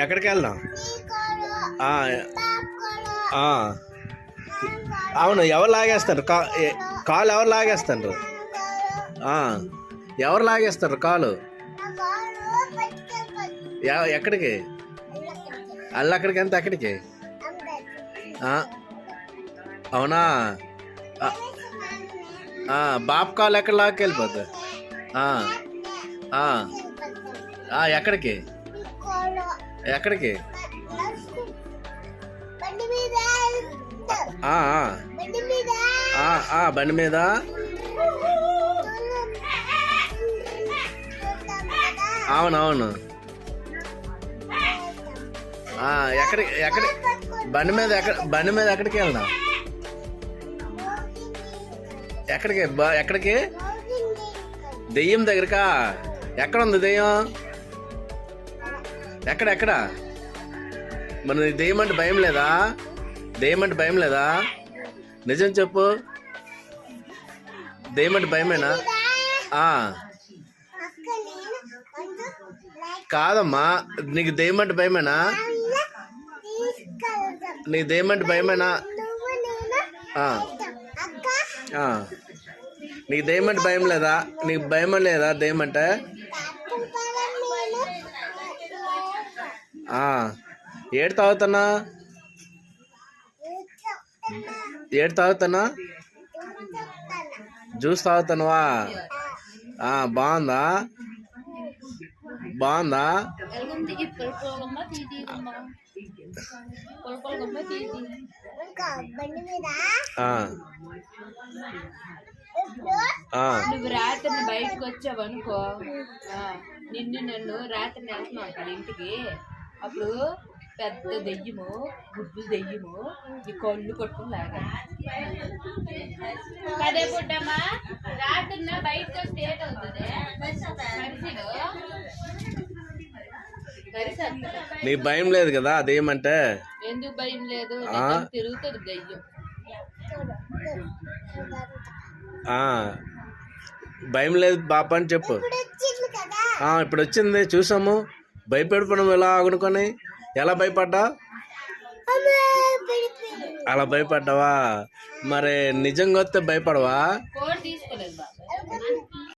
ఎక్కడికి వెళ్దాం? అవును, ఎవరు లాగేస్తారు కాలు? ఎవరు లాగేస్తారు? ఎవరు లాగేస్తారు కాలు? ఎక్కడికి? అక్కడికి ఎంత? ఎక్కడికి? అవునా? బాపు కాలు ఎక్కడ లాక్కెళ్ళిపోతుంది? ఎక్కడికి? ఎక్కడికి? బండి మీద. అవునవును. ఎక్కడి బండి మీద ఎక్కడికి వెళ్దాం? ఎక్కడికి? దెయ్యం దగ్గరకా? ఎక్కడ ఉంది దెయ్యం? ఎక్కడ? మరి దెయ్యం అంటే భయం లేదా? నిజం చెప్పు, దెయ్యం అంటే భయమేనా? కాదమ్మా, నీకు దెయ్యం అంటే భయమేనా? నీకు దెయ్యం అంటే భయమేనా? నీకు దెయ్యం అంటే భయం లేదా? నీకు భయం లేదా దెయ్యం అంటే? ఏడు తాగుతున్నా? జ్యూస్ తాగుతున్నావా? బాగుందా? నువ్వు రాత్రి బయటకు వచ్చావు అనుకో, నన్ను రాత్రి వెళ్తున్నావు అక్కడ ఇంటికి, అప్పుడు పెద్ద దెయ్యము, గుడ్డు దెయ్యము నీ కళ్ళు కొట్టుకుని లాగా. అదే పుట్టమ్మా, రాత్రి బయటకు వస్తే ఏటవుతుంది? నీకు భయం లేదు కదా అదేమంటే? ఎందుకు భయం లేదు? తిరుగుతుంది దెయ్యం. భయం లేదు బాప అని చెప్పు. ఇప్పుడు వచ్చింది, చూసాము. భయపడిపోవడం ఎలా అనుకొని? ఎలా భయపడ్డా? అలా భయపడ్డావా? మరి నిజంగా వస్తే భయపడవా?